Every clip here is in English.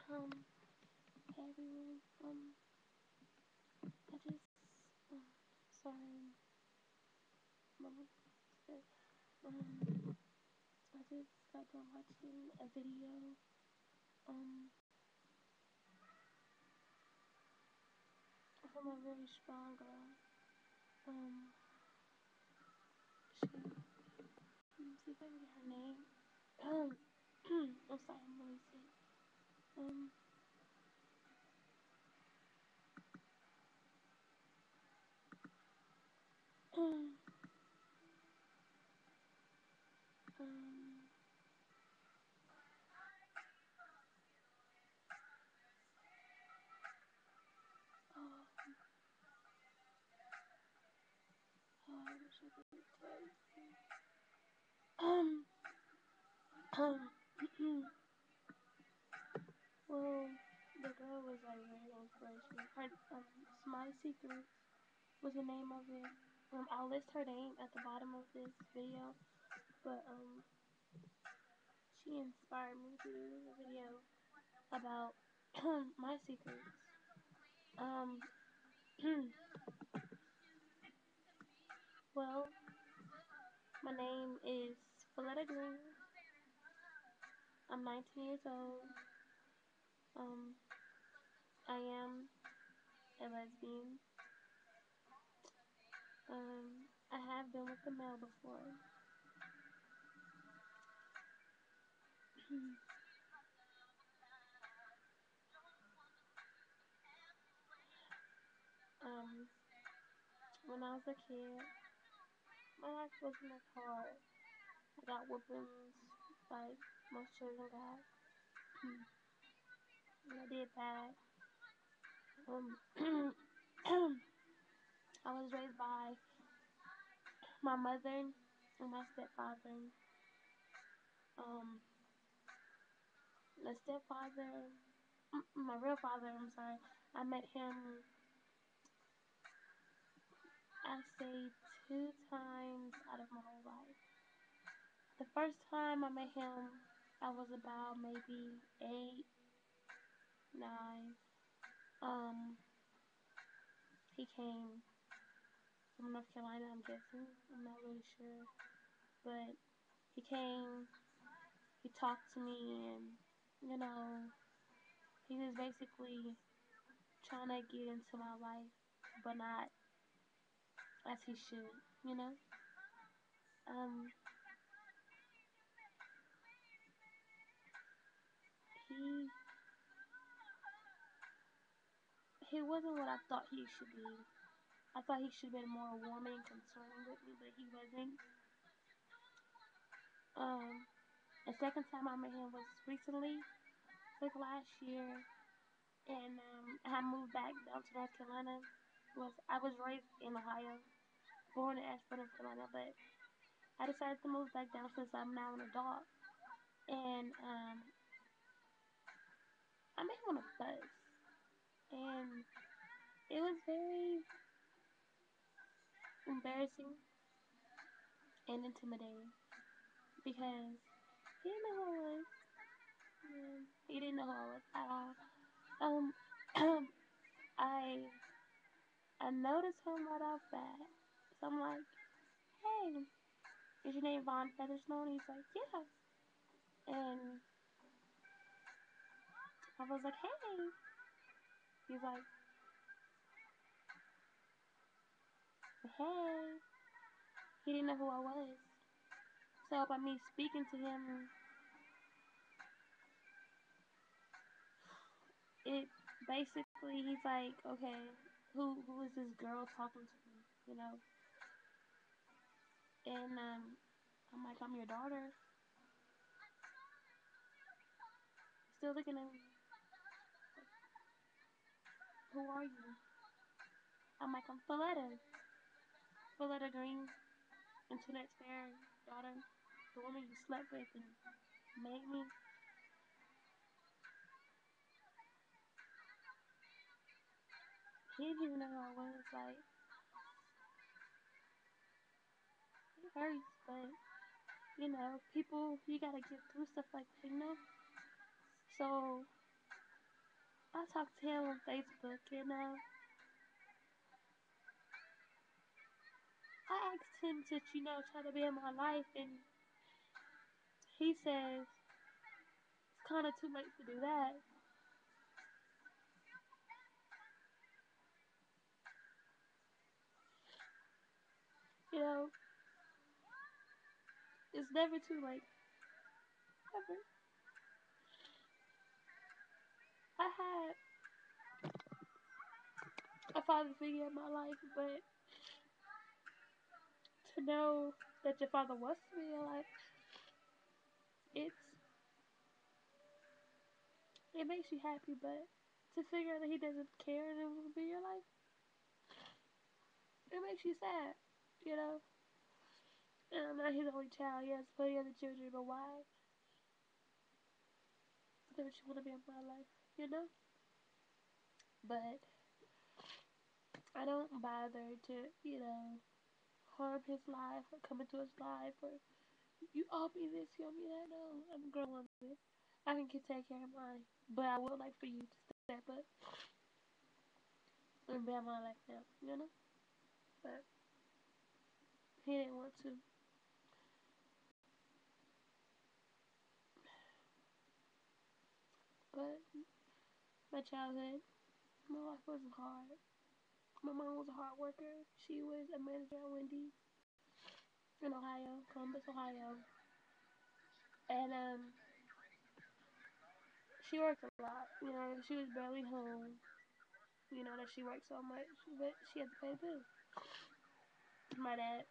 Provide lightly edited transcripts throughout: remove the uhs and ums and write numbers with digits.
Hey everyone. I just, sorry, mama. Um, I just got done watching a video, from a very strong girl. Um, she, see if I can get her name. I'm sorry, I'm really sick. Um, um, um, oh, oh, I wish I could tell you. Um, um, well, the girl was like very inspirational. Her, My Secret was the name of it. I'll list her name at the bottom of this video, but she inspired me to do a video about my secrets. Um, well, my name is Feleta Green. I'm 19 years old. Um, I am a lesbian. I have been with a male before. um, when I was a kid, my life wasn't as hard. I got whoopings like most children got. And I did bad. Um, I was raised by my mother and my stepfather. Um, the stepfather, my real father, I'm sorry, I met him, I say 2 times out of my whole life. The first time I met him, I was about maybe 8, 9. Um, he came from North Carolina, I'm guessing. I'm not really sure. But he came, he talked to me, and, you know, he was basically trying to get into my life, but not as he should, you know? Um, he he wasn't what I thought he should be. I thought he should have been more warming and concerning with me, but he wasn't. Um, the second time I met him was recently, like last year, and I moved back down to North Carolina. I was raised in Ohio, born in Asheville, North Carolina, but I decided to move back down since I'm now an adult. And I met him on a bus, and it was very embarrassing and intimidating because he didn't know who I was. He didn't know who I was at all. Um, I I noticed him right off bat, so I'm like, "Hey, is your name Von Featherstone?" He's like, "Yeah," and I was like, "Hey." He's like, "Hey." He didn't know who I was. So by me speaking to him, it basically he's like, okay, who is this girl talking to me? You know, and I'm like, I'm your daughter. Still looking at me. Who are you? I'm like, I'm Feleta. Feleta Green, Internet's fair daughter, the woman you slept with and made me. He didn't even know who I was. Like, it hurts, but people, you gotta get through stuff like that, you know. So I talked to him on Facebook, and I asked him to, try to be in my life, and he says it's kind of too late to do that. You know, it's never too late. Ever. I had a father figure in my life, but to know that your father was to be in your life, it's it makes you happy, but to figure out that he doesn't care and it will be your life, it makes you sad, you know. And I'm not his only child. He has plenty of other children, but why don't you want to be in my life, you know? But I don't bother to, harm his life or come into his life or you owe me this, you owe me that. No, I'm a grown woman. I can take care of mine, but I would like for you to step up and be in my life now, you know? But he didn't want to. But my childhood, my life wasn't hard. My mom was a hard worker. She was a manager at Wendy's in Ohio, Columbus, Ohio. And she worked a lot. She was barely home. That she worked so much, but she had to pay the bills. My dad,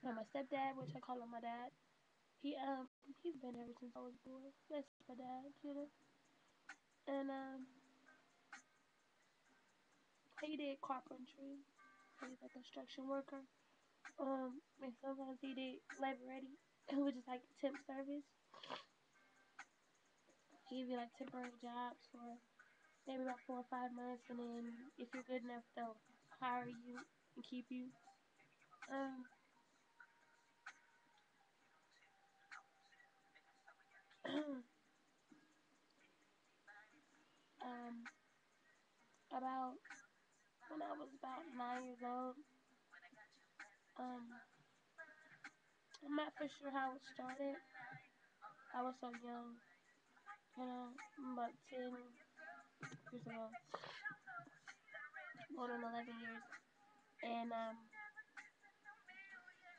my stepdad, which I call him my dad, he's been there ever since I was born. That's my dad. And he did carpentry. He's a construction worker. And sometimes he did labor ready, which is like temp service. He'd be like temporary jobs for maybe about 4 or 5 months, and then if you're good enough, they'll hire you and keep you. Um, about when I was about 9 years old, um, I'm not for sure how it started. I was so young, about 10 years ago, going on 11 years, and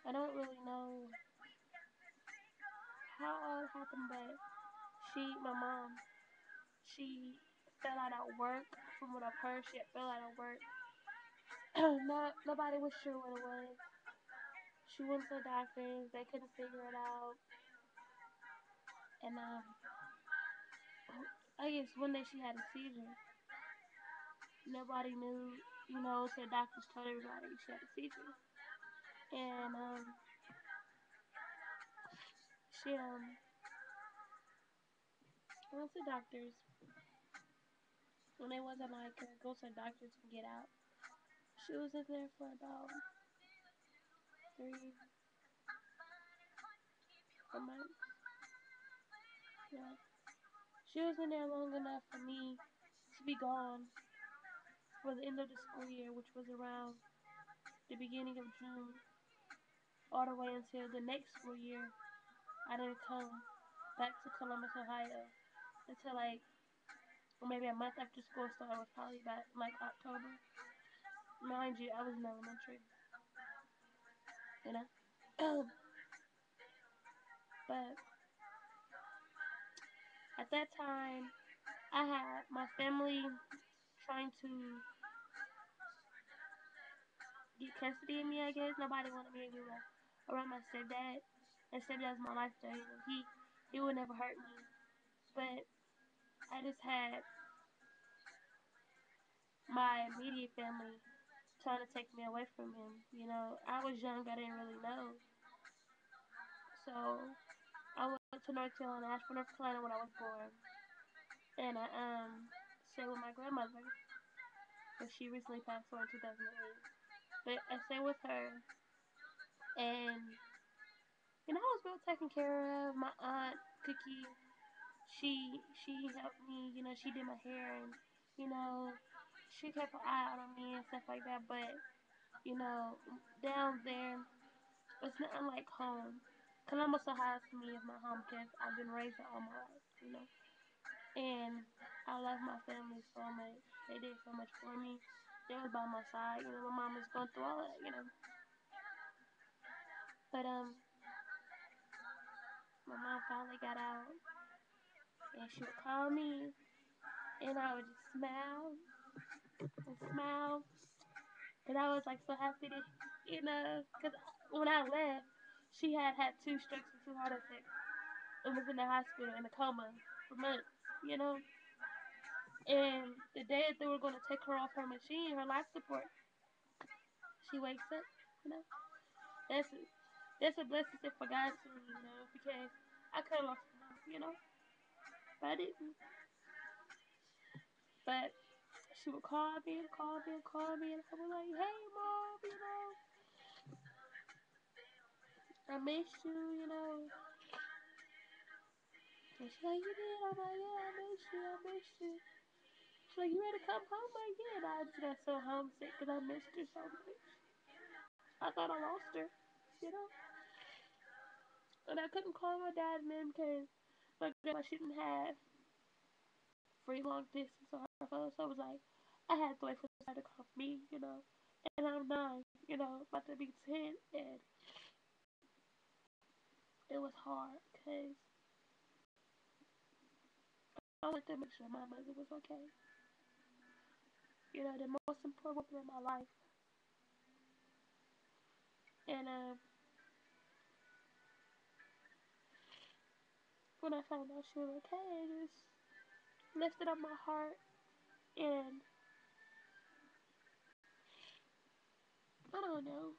I don't really know how all it happened, but my mom, she fell out at work. From what I've heard, she fell out at work. Nobody was sure what it was. She went to the doctors. They couldn't figure it out. And I guess one day she had a seizure. Nobody knew, so the doctors told everybody she had a seizure. And she went to doctors when they wasn't like go to the doctors and get out. She was in there for about 3 months. Yeah. She was in there long enough for me to be gone for the end of the school year, which was around the beginning of June, all the way until the next school year. I didn't come back to Columbus, Ohio until like maybe a month after school started. Was probably about like October. Mind you, I was in elementary, you know. But at that time, I had my family trying to get custody of me. I guess nobody wanted me to be around my stepdad. And stepdad's my life though. He would never hurt me. But I just had my immediate family trying to take me away from him. I was young. I didn't really know. So I went to North Carolina, Asheville, North Carolina when I was born, and I stayed with my grandmother, but she recently passed away in 2008. But I stayed with her, and I was well taken care of. My aunt Cookie, she helped me. She did my hair, and You know, she kept her eye out on me and stuff like that. But you know, down there, it's nothing like home. Columbus, Ohio, to me is my home because I've been raised there all my life. You know, and I love my family so much. They did so much for me. They was by my side. You know, my mom was going through all of that. You know, but my mom finally got out, and she would call me, and I would just smile and smile, and I was like so happy to, you know, because when I left, she had had 2 strokes and 2 heart attacks, and was in the hospital in a coma for months. You know, and the day that they were going to take her off her machine, her life support, she wakes up. You know, that's a, that's a blessing for God to me. You know, because I could have lost my mom. You know, but I didn't. But she would call me and call me and call me, and I was like, "Hey, mom, you know, I miss you, you know." And she's like, "You did?" I'm like, "Yeah, I miss you, I miss you." She's like, "You ready to come home?" I'm like, "Yeah." And I just got so homesick because I missed her so much. I thought I lost her, you know. And I couldn't call my dad and them because my grandma shouldn't have free long distance on her phone. So I was like, I had to wait for her to call me, you know. And I'm 9, you know, about to be 10, and it was hard because I wanted to make sure my mother was okay. You know, the most important woman in my life. And when I found out she was okay, it just lifted up my heart. And I don't know,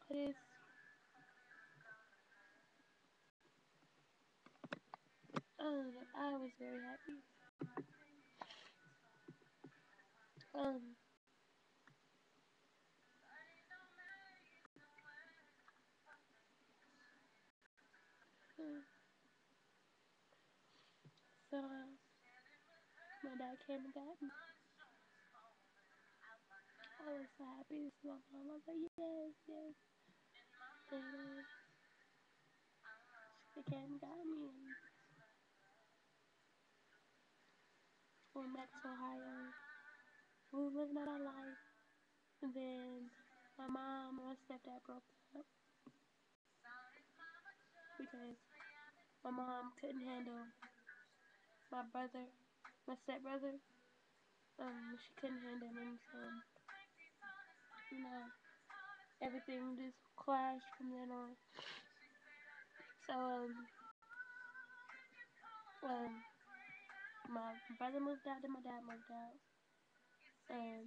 but I don't know, I was very happy. Um, uh, so my dad came and got me. I was so happy to see my mom. I was like, yes, yes. And she came and got me, and we went back to Ohio. We were living out our life. And then my mom and my stepdad broke up because my mom couldn't handle my brother, my stepbrother. She couldn't handle him, so you know everything just clashed from then on. So um, my brother moved out, then my dad moved out, and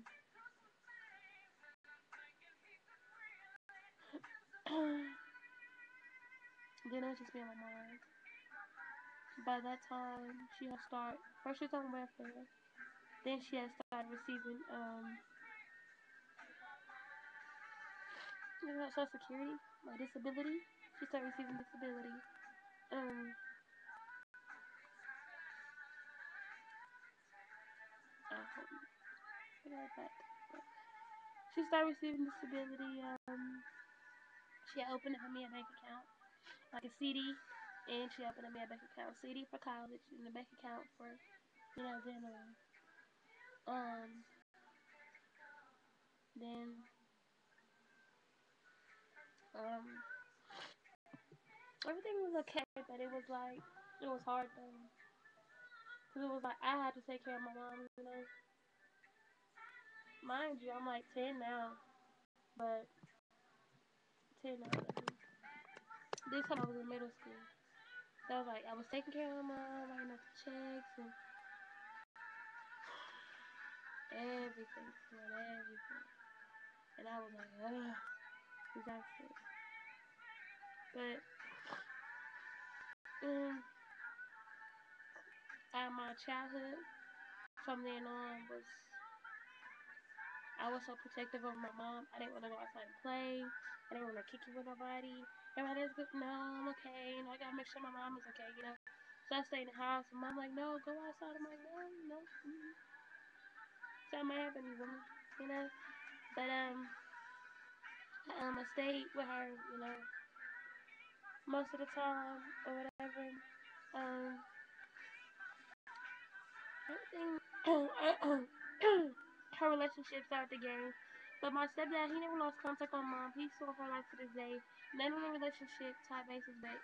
then it was just me and my mom. By that time, she had started first she was on welfare, then she had started receiving Social Security, my disability. She started receiving disability. Um, but she started receiving disability. She had opened up me a bank account, like a CD, and she opened up me a bank account, CD for college, and a bank account for, then um, then um, everything was okay, but it was hard though, cause it was like I had to take care of my mom, you know. Mind you, I'm like 10 now, but 10 now. This time I was in middle school. So I was like, I was taking care of my mom, writing up the checks and everything, doing everything. And I was like, ugh, exhausted. But my childhood from then on was I was so protective of my mom. I didn't want to go outside and play. I didn't want to kick it with nobody. Everybody's good. No, I'm okay. I gotta make sure my mom is okay. So I stay in the house. And mom like, no, go outside. I'm like, no, no. Something might happen, you know. But I stayed with her, most of the time or whatever. Um, everything. Her relationship started to gain. But my stepdad, he never lost contact on mom. He's still with her life to this day. Not on a relationship type basis, but